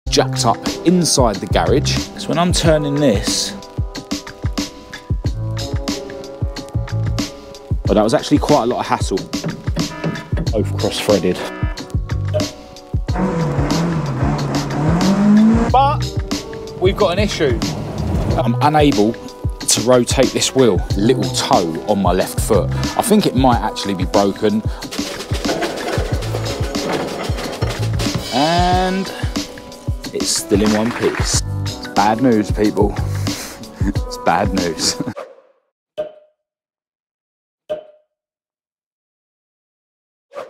jacked up inside the garage. So when I'm turning this, well, that was actually quite a lot of hassle. Both cross-threaded. But we've got an issue. I'm unable to rotate this wheel, little toe on my left foot. I think it might actually be broken. And it's still in one piece. It's bad news, people. It's bad news.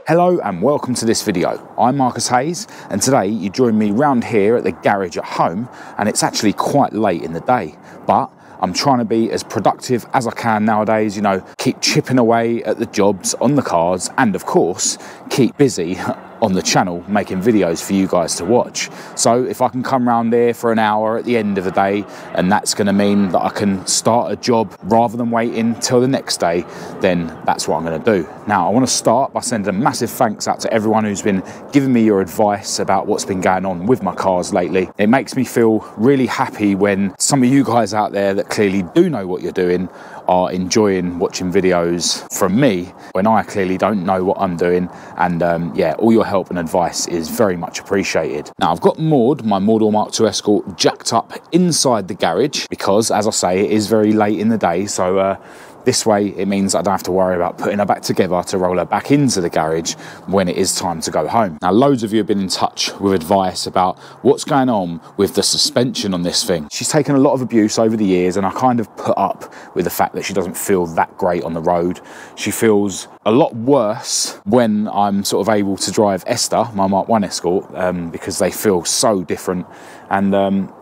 Hello and welcome to this video. I'm Marcus Hayes, and today you join me round here at the garage at home, and it's actually quite late in the day, but I'm trying to be as productive as I can nowadays, you know, keep chipping away at the jobs on the cars, and of course, keep busy on the channel making videos for you guys to watch. So if I can come round here for an hour at the end of the day, and that's going to mean that I can start a job rather than waiting till the next day, then that's what I'm going to do. Now I want to start by sending a massive thanks out to everyone who's been giving me your advice about what's been going on with my cars lately. It makes me feel really happy when some of you guys out there that clearly do know what you're doing are enjoying watching videos from me when I clearly don't know what I'm doing. And yeah, all your help and advice is very much appreciated. Now I've got Maude, my Maude Mk2 Escort, jacked up inside the garage because, as I say, it is very late in the day, so this way it means I don't have to worry about putting her back together to roll her back into the garage when it is time to go home. Now loads of you have been in touch with advice about what's going on with the suspension on this thing. She's taken a lot of abuse over the years, and I kind of put up with the fact that she doesn't feel that great on the road. She feels a lot worse when I'm sort of able to drive INSTA, my Mk2 Escort, because they feel so different. And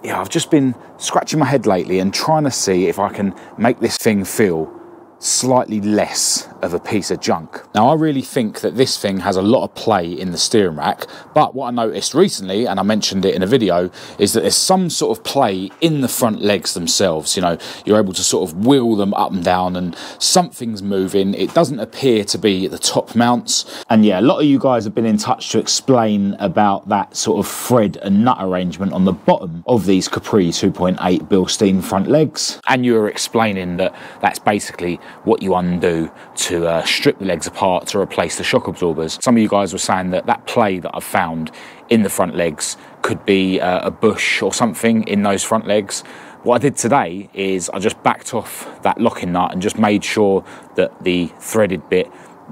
yeah, I've just been scratching my head lately and trying to see if I can make this thing feel slightly less of a piece of junk. Now I really think that this thing has a lot of play in the steering rack, but what I noticed recently, and I mentioned it in a video, is that there's some sort of play in the front legs themselves. You know, you're able to sort of wheel them up and down and something's moving. It doesn't appear to be the top mounts. And yeah, a lot of you guys have been in touch to explain about that sort of thread and nut arrangement on the bottom of these Capri 2.8 Bilstein front legs. And you were explaining that that's basically what you undo to strip the legs apart to replace the shock absorbers. Some of you guys were saying that that play that I've found in the front legs could be a bush or something in those front legs. What I did today is I just backed off that locking nut and just made sure that the threaded bit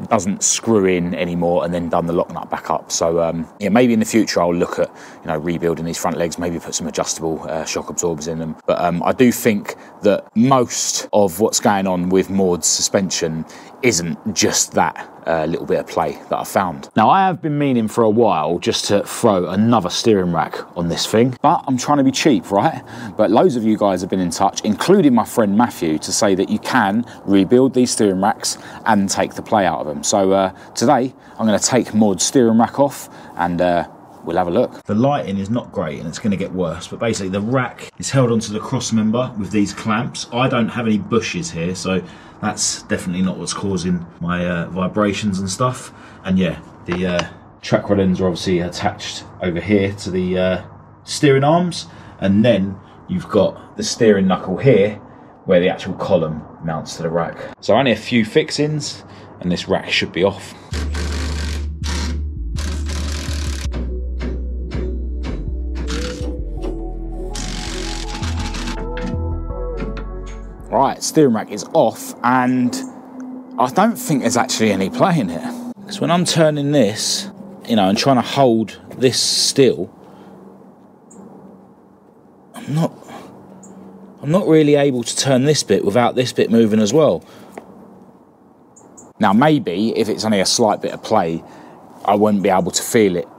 doesn't screw in anymore, and then done the lock nut back up. So yeah, maybe in the future I'll look at, you know, rebuilding these front legs, maybe put some adjustable shock absorbers in them. But I do think that most of what's going on with Maude's suspension isn't just that little bit of play that I found. Now I have been meaning for a while just to throw another steering rack on this thing, but I'm trying to be cheap, right? But loads of you guys have been in touch, including my friend Matthew, to say that you can rebuild these steering racks and take the play out of them. So today I'm going to take Maude's steering rack off and we'll have a look. The lighting is not great and it's going to get worse, but basically the rack is held onto the cross member with these clamps. I don't have any bushes here, so that's definitely not what's causing my vibrations and stuff. And yeah, the track rod ends are obviously attached over here to the steering arms, and then you've got the steering knuckle here where the actual column mounts to the rack. So only a few fixings and this rack should be off. Right, steering rack is off, and I don't think there's actually any play in here. Because when I'm turning this, you know, and trying to hold this still, I'm not really able to turn this bit without this bit moving as well. Now maybe if it's only a slight bit of play, I won't be able to feel it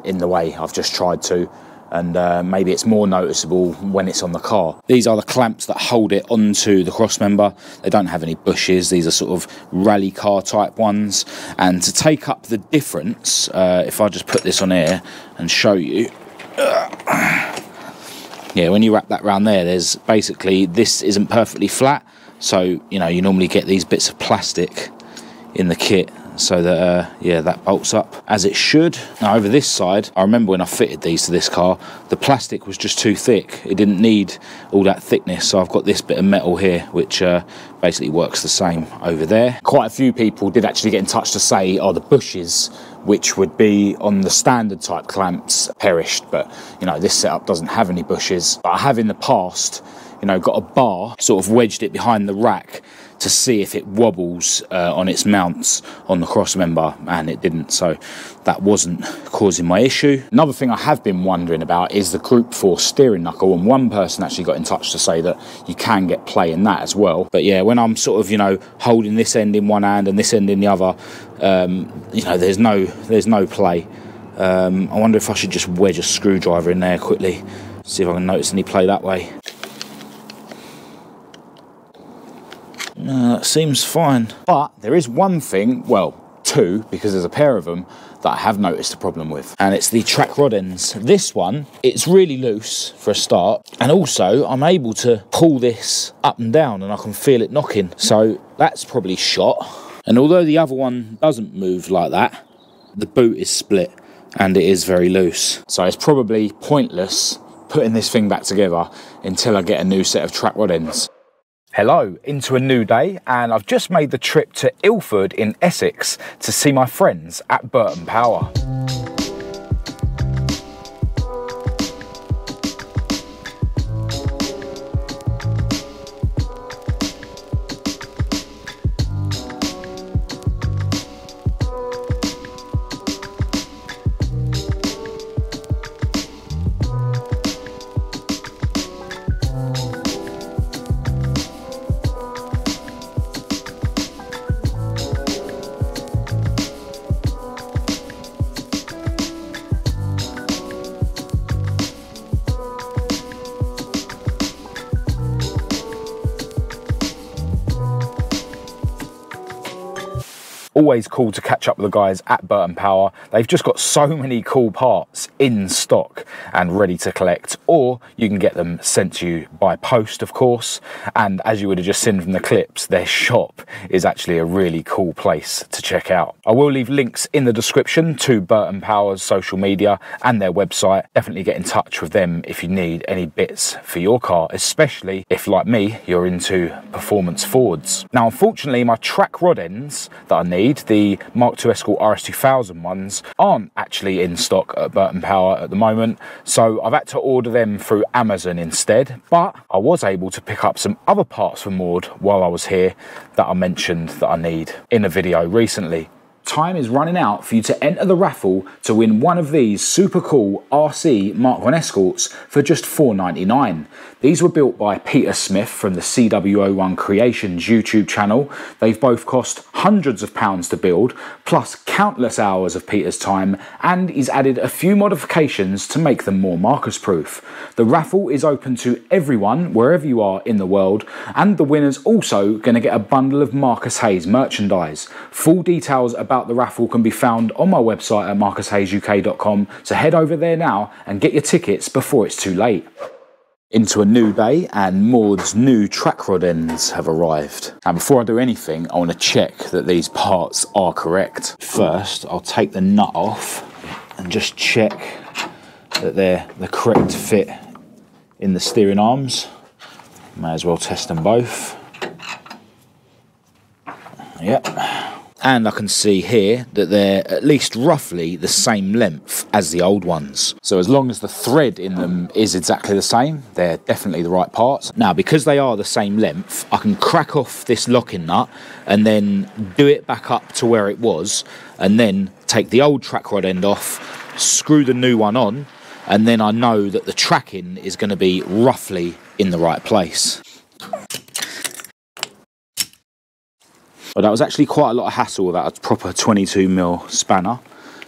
in the way I've just tried to. And maybe it's more noticeable when it's on the car. These are the clamps that hold it onto the cross member. They don't have any bushes. These are sort of rally car type ones. And to take up the difference, if I just put this on here and show you, yeah, when you wrap that around there, there's basically, this isn't perfectly flat. So, you know, you normally get these bits of plastic in the kit so that yeah, that bolts up as it should. Now over this side, I remember when I fitted these to this car, the plastic was just too thick. It didn't need all that thickness, so I've got this bit of metal here which basically works the same over there. Quite a few people did actually get in touch to say, oh, the bushes which would be on the standard type clamps perished, but you know, this setup doesn't have any bushes. But I have in the past, you know, got a bar, sort of wedged it behind the rack to see if it wobbles on its mounts on the cross member, and it didn't, so that wasn't causing my issue. Another thing I have been wondering about is the Group 4 steering knuckle, and one person actually got in touch to say that you can get play in that as well. But yeah, when I'm sort of, you know, holding this end in one hand and this end in the other, you know, there's no play. I wonder if I should just wedge a screwdriver in there quickly, see if I can notice any play that way. That seems fine. But there is one thing, well, two, because there's a pair of them, that I have noticed a problem with, and it's the track rod ends. This one, it's really loose for a start, and also I'm able to pull this up and down and I can feel it knocking, so that's probably shot. And although the other one doesn't move like that, the boot is split and it is very loose, so it's probably pointless putting this thing back together until I get a new set of track rod ends. Hello, into a new day, and I've just made the trip to Ilford in Essex to see my friends at Burton Power. Always cool to catch up with the guys at Burton Power. They've just got so many cool parts in stock and ready to collect, or you can get them sent to you by post, of course. And as you would have just seen from the clips, their shop is actually a really cool place to check out. I will leave links in the description to Burton Power's social media and their website. Definitely get in touch with them if you need any bits for your car, especially if, like me, you're into performance Fords. Now, unfortunately, my track rod ends that I need, the Mk2 Escort RS2000 ones, aren't actually in stock at Burton Power at the moment, so I've had to order them through Amazon instead. But I was able to pick up some other parts from Maude while I was here that I mentioned that I need in a video recently. Time is running out for you to enter the raffle to win one of these super cool RC Mk2 Escorts for just $4.99. These were built by Peter Smith from the CW01 Creations YouTube channel. They've both cost hundreds of pounds to build, plus countless hours of Peter's time, and he's added a few modifications to make them more Marcus proof. The raffle is open to everyone, wherever you are in the world, and the winner's also going to get a bundle of Marcus Hayes merchandise. Full details about the raffle can be found on my website at marcushayesuk.com, so head over there now and get your tickets before it's too late. Into a new day, and Maude's new track rod ends have arrived. And before I do anything, I want to check that these parts are correct. First, I'll take the nut off and just check that they're the correct fit in the steering arms. May as well test them both. Yep. And I can see here that they're at least roughly the same length as the old ones. So as long as the thread in them is exactly the same, they're definitely the right parts. Now, because they are the same length, I can crack off this locking nut and then do it back up to where it was, and then take the old track rod end off, screw the new one on, and then I know that the tracking is going to be roughly in the right place. Well, that was actually quite a lot of hassle without a proper 22mm spanner.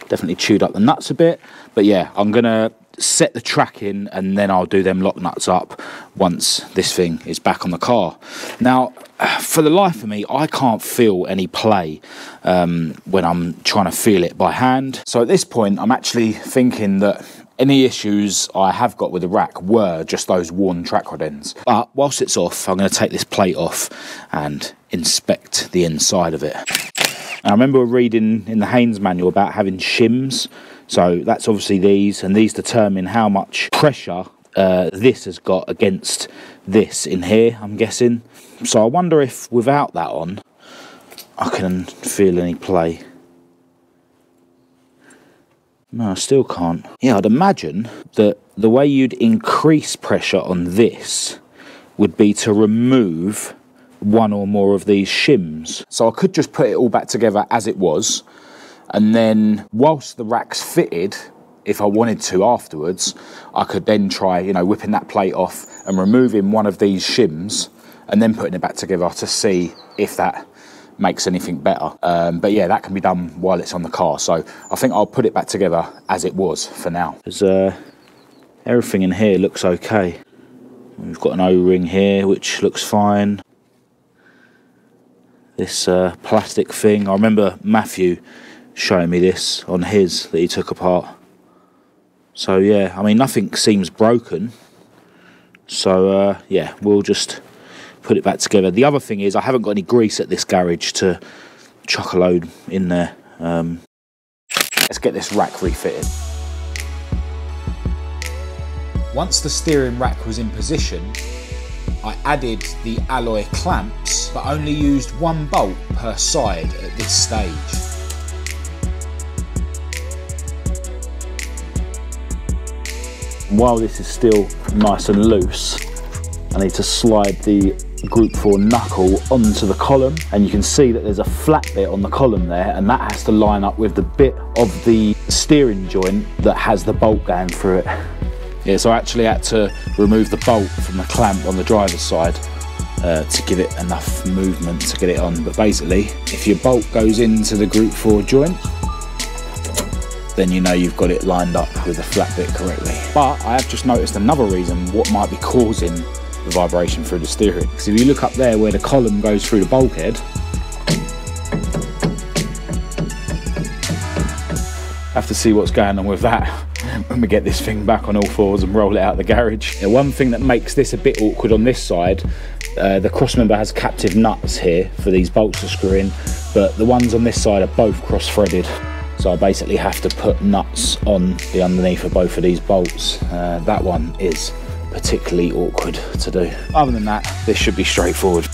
Definitely chewed up the nuts a bit. But yeah, I'm going to set the track in and then I'll do them lock nuts up once this thing is back on the car. Now, for the life of me, I can't feel any play when I'm trying to feel it by hand. So at this point, I'm actually thinking that any issues I have got with the rack were just those worn track rod ends. But whilst it's off, I'm going to take this plate off and inspect the inside of it. And I remember reading in the Haynes manual about having shims. So that's obviously these, and these determine how much pressure this has got against this in here, I'm guessing. So I wonder if without that on, I can feel any play. No, I still can't. Yeah, I'd imagine that the way you'd increase pressure on this would be to remove one or more of these shims. So I could just put it all back together as it was, and then whilst the rack's fitted, if I wanted to afterwards, I could then try, you know, whipping that plate off and removing one of these shims and then putting it back together to see if that makes anything better. But yeah, that can be done while it's on the car. So I think I'll put it back together as it was for now. Because everything in here looks okay. We've got an O-ring here, which looks fine. This plastic thing, I remember Matthew showing me this on his that he took apart. So yeah, I mean, nothing seems broken. So yeah, we'll just put it back together. The other thing is I haven't got any grease at this garage to chuck a load in there. Let's get this rack refitted. Once the steering rack was in position, I added the alloy clamps, but only used one bolt per side at this stage. While this is still nice and loose, I need to slide the Group 4 knuckle onto the column, and you can see that there's a flat bit on the column there, and that has to line up with the bit of the steering joint that has the bolt going through it. Yeah, so I actually had to remove the bolt from the clamp on the driver's side to give it enough movement to get it on. But basically, if your bolt goes into the Group 4 joint, then you know you've got it lined up with the flat bit correctly. But I have just noticed another reason what might be causing the vibration through the steering. Because if you look up there where the column goes through the bulkhead, have to see what's going on with that when we get this thing back on all fours and roll it out the garage. Now, one thing that makes this a bit awkward on this side, the crossmember has captive nuts here for these bolts to screw in, but the ones on this side are both cross-threaded. So I basically have to put nuts on the underneath of both of these bolts. That one is particularly awkward to do. Other than that, this should be straightforward.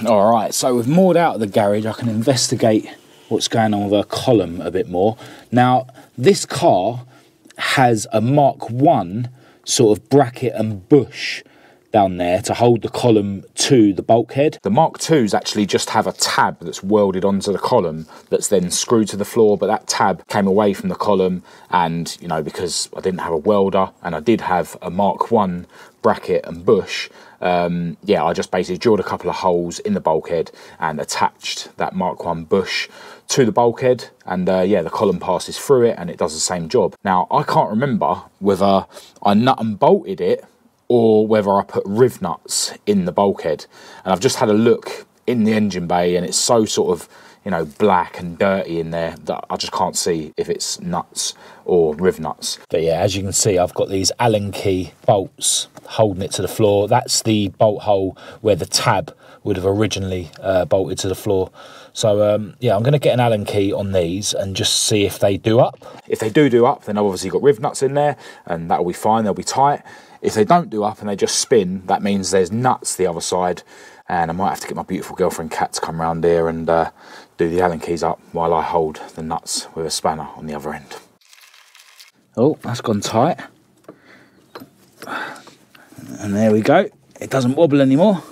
Alright, so with Maude out of the garage, I can investigate what's going on with her column a bit more. Now, this car has a Mark 1 sort of bracket and bush down there to hold the column to the bulkhead. The Mark 2s actually just have a tab that's welded onto the column that's then screwed to the floor, but that tab came away from the column, and you know, because I didn't have a welder and I did have a Mark 1 bracket and bush, yeah, I just basically drilled a couple of holes in the bulkhead and attached that Mark 1 bush to the bulkhead, and yeah, the column passes through it and it does the same job. Now, I can't remember whether I nut and bolted it or whether I put riv nuts in the bulkhead, and I've just had a look in the engine bay and it's so sort of, you know, black and dirty in there that I just can't see if it's nuts or riv nuts. But yeah, as you can see, I've got these Allen key bolts holding it to the floor. That's the bolt hole where the tab would have originally bolted to the floor. So yeah, I'm going to get an Allen key on these and just see if they do up. If they do up, then I've obviously got riv nuts in there and that'll be fine, they'll be tight. If they don't do up and they just spin, that means there's nuts the other side, and I might have to get my beautiful girlfriend Kat to come round here and do the Allen keys up while I hold the nuts with a spanner on the other end. Oh, that's gone tight. And there we go. It doesn't wobble anymore.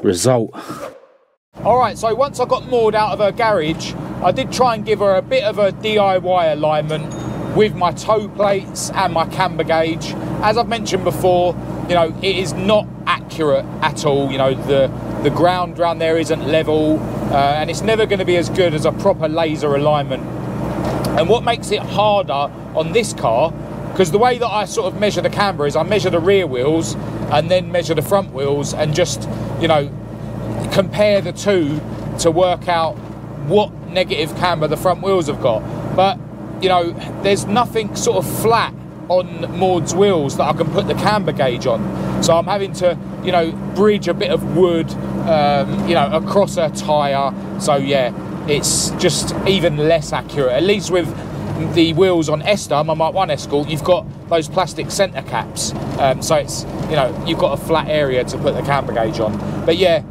Result. All right, so once I got Maude out of her garage, I did try and give her a bit of a DIY alignment with my toe plates and my camber gauge. As I've mentioned before, you know, it is not accurate at all. You know, the the ground around there isn't level, and it's never going to be as good as a proper laser alignment. And what makes it harder on this car, because the way that I sort of measure the camber is I measure the rear wheels and then measure the front wheels and just, you know, compare the two to work out what negative camber the front wheels have got. But, you know, there's nothing sort of flat on Maude's wheels that I can put the camber gauge on. So I'm having to, you know, bridge a bit of wood, you know, across a tyre. So yeah, it's just even less accurate. At least with the wheels on INSTA, my Mk2 Escort, you've got those plastic centre caps. So it's, you know, you've got a flat area to put the camber gauge on. But yeah,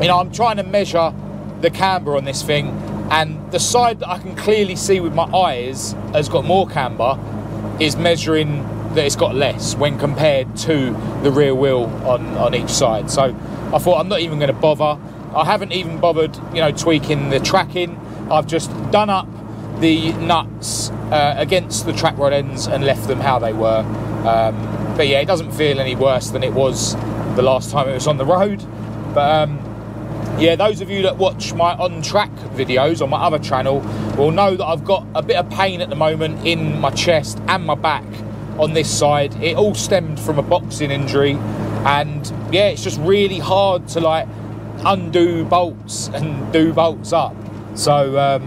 you know, I'm trying to measure the camber on this thing, and the side that I can clearly see with my eyes has got more camber is measuring that it's got less when compared to the rear wheel on each side. So I thought, I'm not even going to bother. I haven't even bothered, you know, tweaking the tracking. I've just done up the nuts against the track rod ends and left them how they were. But yeah, it doesn't feel any worse than it was the last time it was on the road. But yeah, those of you that watch my on-track videos on my other channel will know that I've got a bit of pain at the moment in my chest and my back on this side. It all stemmed from a boxing injury, and yeah, it's just really hard to like undo bolts and do bolts up. So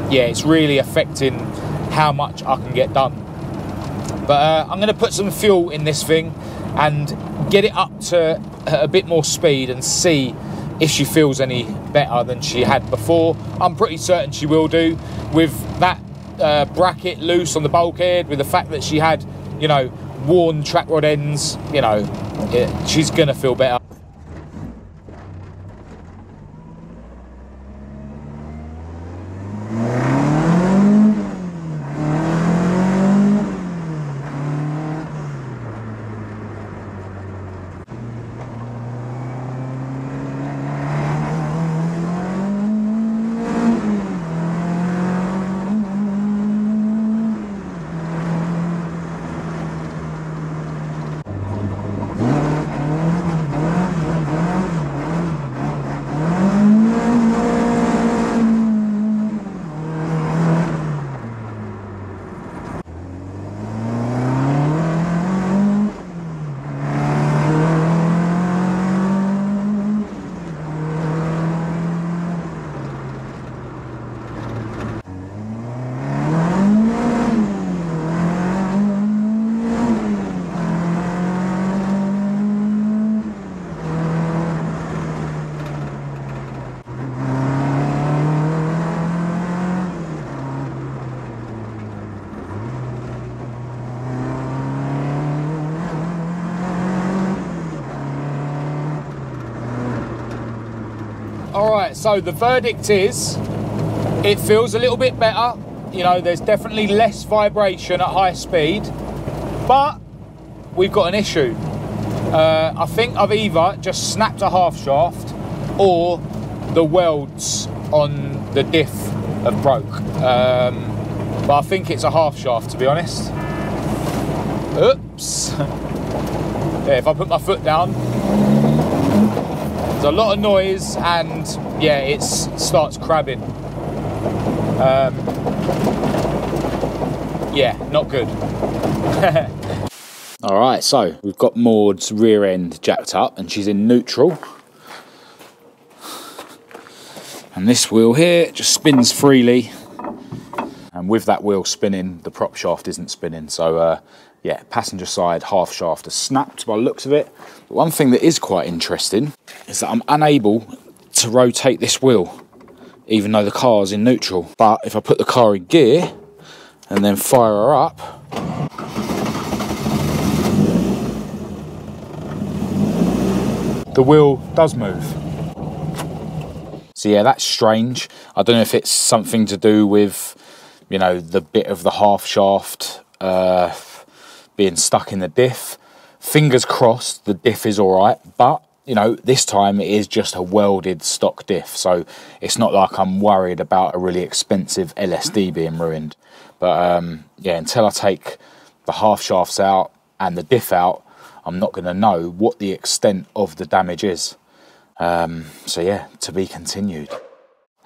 yeah, it's really affecting how much I can get done. But I'm going to put some fuel in this thing and get it up to a bit more speed and see if she feels any better than she had before. I'm pretty certain she will do. With that bracket loose on the bulkhead, with the fact that she had, you know, worn track rod ends, you know, she's gonna feel better. Alright, so the verdict is, it feels a little bit better. You know, there's definitely less vibration at high speed, but we've got an issue. I think I've either just snapped a half shaft or the welds on the diff have broke. But I think it's a half shaft, to be honest. Oops. Yeah, if I put my foot down, there's a lot of noise, and yeah, it starts crabbing. Yeah, not good. All right, so we've got Maude's rear end jacked up and she's in neutral. And this wheel here just spins freely. And with that wheel spinning, the prop shaft isn't spinning. So yeah, passenger side half shaft has snapped by the looks of it. But one thing that is quite interesting is that I'm unable to rotate this wheel, even though the car's in neutral. But if I put the car in gear and then fire her up, the wheel does move. So yeah, that's strange. I don't know if it's something to do with, you know, the bit of the half shaft being stuck in the diff. Fingers crossed the diff is all right, but you know, this time it is just a welded stock diff, so it's not like I'm worried about a really expensive LSD being ruined. But yeah, until I take the half shafts out and the diff out, I'm not going to know what the extent of the damage is. So yeah, to be continued.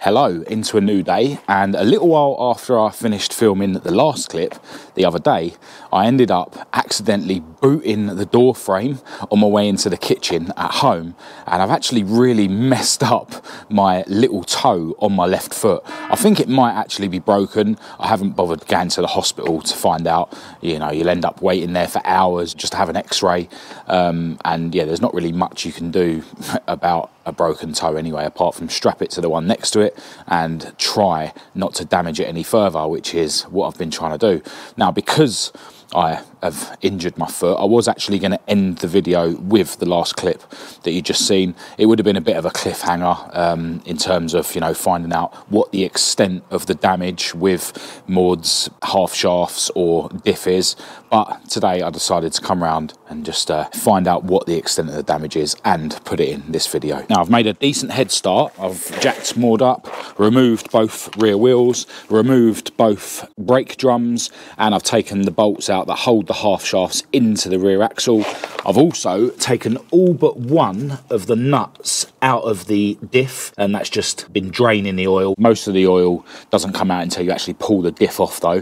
Hello, into a new day, and a little while after I finished filming the last clip the other day, I ended up accidentally booting the door frame on my way into the kitchen at home, and I've actually really messed up my little toe on my left foot. I think it might actually be broken. I haven't bothered going to the hospital to find out. You know, you'll end up waiting there for hours just to have an x-ray, and yeah, there's not really much you can do about a broken toe anyway, apart from strap it to the one next to it and try not to damage it any further, which is what I've been trying to do. Now, because I have injured my foot, I was actually going to end the video with the last clip that you just seen. It would have been a bit of a cliffhanger in terms of, you know, finding out what the extent of the damage with Maude's half shafts or diff is. But today I decided to come around and just find out what the extent of the damage is and put it in this video. Now, I've made a decent head start. I've jacked Maude up, removed both rear wheels, removed both brake drums, and I've taken the bolts out that hold the half shafts into the rear axle. I've also taken all but one of the nuts out of the diff, and that's just been draining the oil. Most of the oil doesn't come out until you actually pull the diff off though,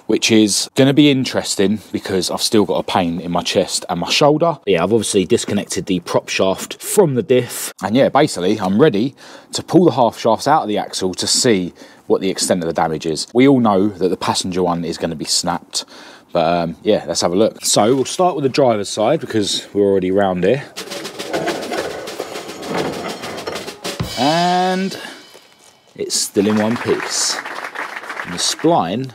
which is going to be interesting because I've still got a pain in my chest and my shoulder. Yeah, I've obviously disconnected the prop shaft from the diff, and yeah, basically I'm ready to pull the half shafts out of the axle to see what the extent of the damage is. We all know that the passenger one is going to be snapped, but yeah, let's have a look. So we'll start with the driver's side because we're already round here. And it's still in one piece. And the spline,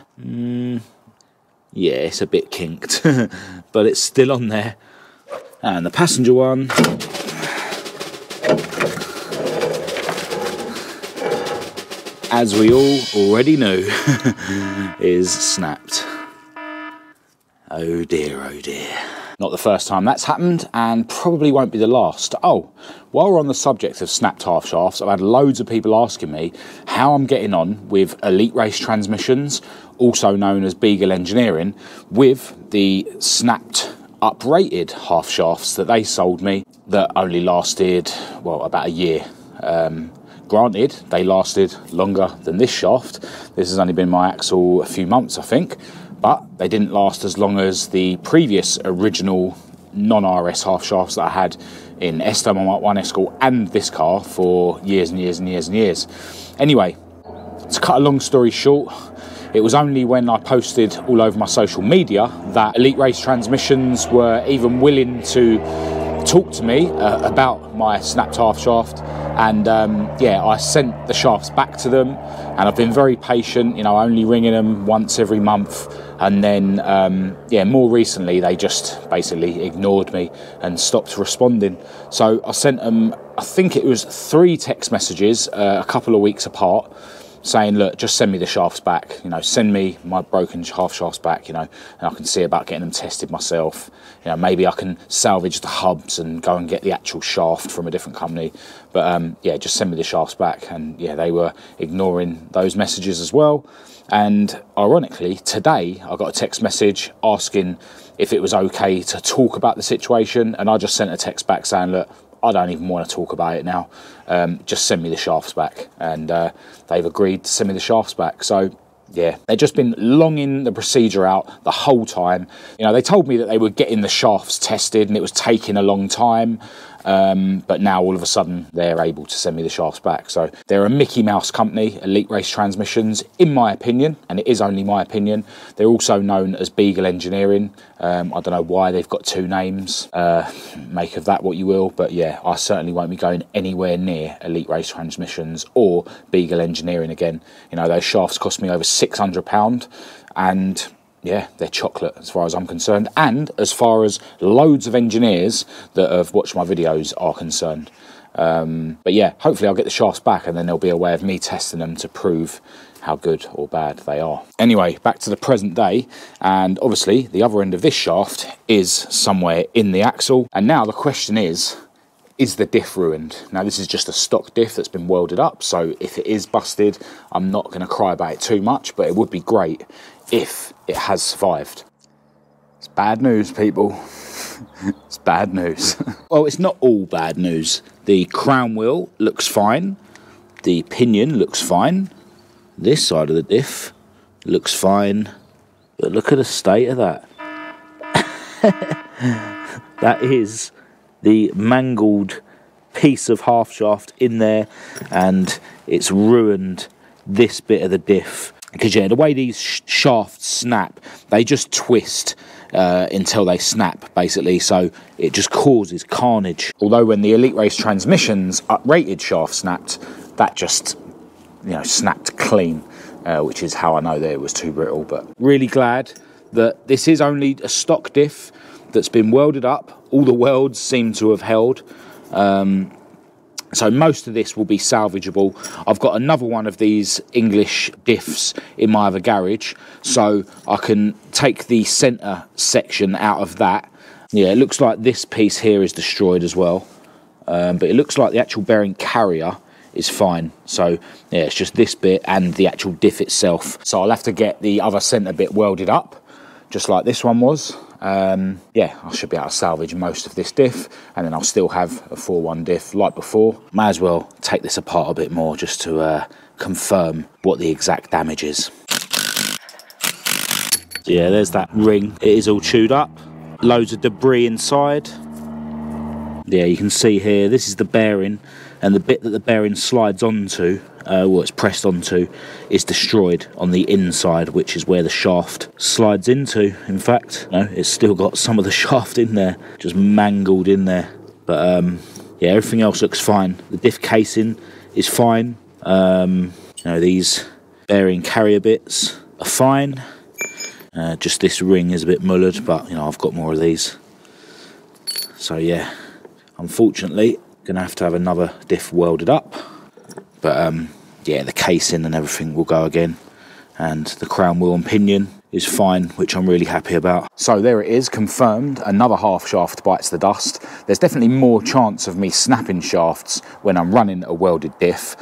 yeah, it's a bit kinked, but it's still on there. And the passenger one, as we all already know, is snapped. Oh dear, oh dear. Not the first time that's happened, and probably won't be the last. Oh, while we're on the subject of snapped half shafts, I've had loads of people asking me how I'm getting on with Elite Race transmissions, also known as Beagle Engineering, with the snapped uprated half shafts that they sold me that only lasted, well, about a year. Granted, they lasted longer than this shaft. This has only been my axle a few months, I think, but they didn't last as long as the previous original non-RS half shafts that I had in Mk2 Escort and this car for years and years and years and years. Anyway, to cut a long story short, it was only when I posted all over my social media that Elite Race Transmissions were even willing to talk to me about my snapped half shaft, and yeah, I sent the shafts back to them, and I've been very patient, you know, only ringing them once every month, and then yeah, more recently they just basically ignored me and stopped responding. So I sent them, I think it was 3 text messages a couple of weeks apart, saying, look, just send me the shafts back, you know, send me my broken half shafts back, you know, and I can see about getting them tested myself. You know, maybe I can salvage the hubs and go and get the actual shaft from a different company. But yeah, just send me the shafts back. And yeah, they were ignoring those messages as well. And ironically, today I got a text message asking if it was okay to talk about the situation, and I just sent a text back saying, look, I don't even want to talk about it now. Just send me the shafts back. And they've agreed to send me the shafts back. So yeah, they've just been longing the procedure out the whole time. You know, they told me that they were getting the shafts tested and it was taking a long time. But now all of a sudden they're able to send me the shafts back. So they're a Mickey Mouse company, Elite Race Transmissions, in my opinion, and it is only my opinion. They're also known as Beagle Engineering. I don't know why they've got 2 names. Make of that what you will. But yeah, I certainly won't be going anywhere near Elite Race Transmissions or Beagle Engineering again. You know, those shafts cost me over £600, and yeah, they're chocolate as far as I'm concerned, and as far as loads of engineers that have watched my videos are concerned. But yeah, hopefully I'll get the shafts back, and then there'll be a way of me testing them to prove how good or bad they are. Anyway, back to the present day, and obviously the other end of this shaft is somewhere in the axle, and now the question is the diff ruined? Now, this is just a stock diff that's been welded up, so if it is busted, I'm not going to cry about it too much, but it would be great if it has survived. It's bad news, people. It's bad news. Well, it's not all bad news. The crown wheel looks fine. The pinion looks fine. This side of the diff looks fine. But look at the state of that. That is the mangled piece of half shaft in there, and it's ruined this bit of the diff. Because yeah, the way these shafts snap, they just twist until they snap, basically, so it just causes carnage. Although when the Elite Race Transmission's uprated shaft snapped, that just, you know, snapped clean, which is how I know that it was too brittle. But really glad that this is only a stock diff that's been welded up. All the welds seem to have held. So most of this will be salvageable. I've got another one of these English diffs in my other garage, so I can take the centre section out of that. Yeah, it looks like this piece here is destroyed as well, but it looks like the actual bearing carrier is fine. So yeah, it's just this bit and the actual diff itself. So I'll have to get the other centre bit welded up, just like this one was. Yeah, I should be able to salvage most of this diff, and then I'll still have a 4-1 diff like before. May as well take this apart a bit more just to confirm what the exact damage is. So yeah, there's that ring. It is all chewed up. Loads of debris inside. Yeah, you can see here, this is the bearing, and the bit that the bearing slides onto, well, it's pressed onto, is destroyed on the inside, which is where the shaft slides into. In fact, no, it's still got some of the shaft in there, just mangled in there. But yeah, everything else looks fine. The diff casing is fine. You know, these bearing carrier bits are fine. Just this ring is a bit mullered, but you know, I've got more of these. So yeah, unfortunately, gonna have to have another diff welded up. But yeah, the casing and everything will go again, and the crown wheel and pinion is fine, which I'm really happy about. So there it is, confirmed. Another half shaft bites the dust. There's definitely more chance of me snapping shafts when I'm running a welded diff,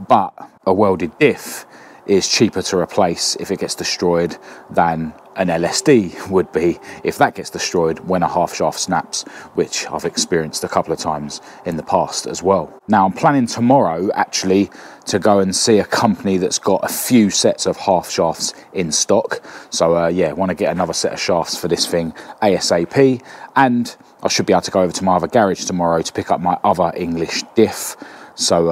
but a welded diff is cheaper to replace if it gets destroyed than an LSD would be if that gets destroyed when a half shaft snaps, which I've experienced a couple of times in the past as well. Now I'm planning tomorrow actually to go and see a company that's got a few sets of half shafts in stock. So yeah, want to get another set of shafts for this thing ASAP, and I should be able to go over to my other garage tomorrow to pick up my other English diff. So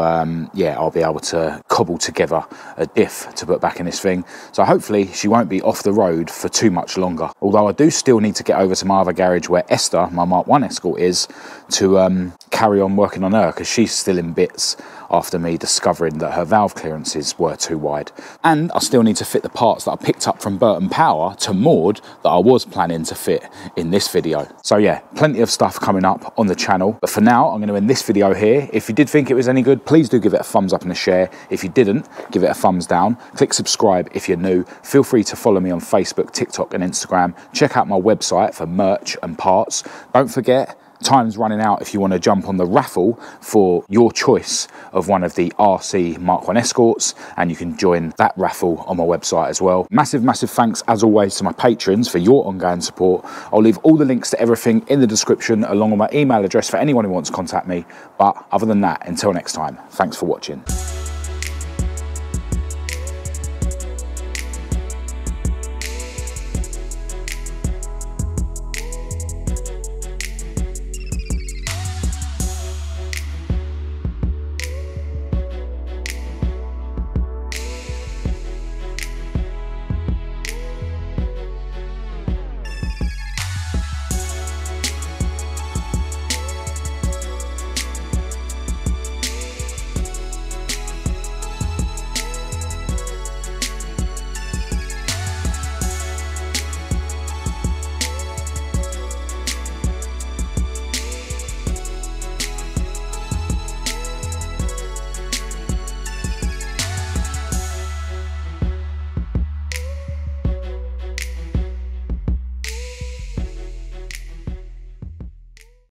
yeah, I'll be able to cobble together a diff to put back in this thing. So hopefully she won't be off the road for too much longer. Although I do still need to get over to my other garage where Esther, my Mk2 Escort, is, to carry on working on her, because she's still in bits after me discovering that her valve clearances were too wide. And I still need to fit the parts that I picked up from BURTON Power to Maude that I was planning to fit in this video. So yeah, plenty of stuff coming up on the channel. But for now, I'm going to end this video here. If you did think it was any good, please do give it a thumbs up and a share. If you didn't, give it a thumbs down. Click subscribe if you're new. Feel free to follow me on Facebook, TikTok and Instagram. Check out my website for merch and parts. Don't forget, time's running out if you want to jump on the raffle for your choice of one of the RC Mk2 Escorts, and you can join that raffle on my website as well. Massive thanks as always to my patrons for your ongoing support. I'll leave all the links to everything in the description, along with my email address for anyone who wants to contact me. But other than that, until next time, thanks for watching.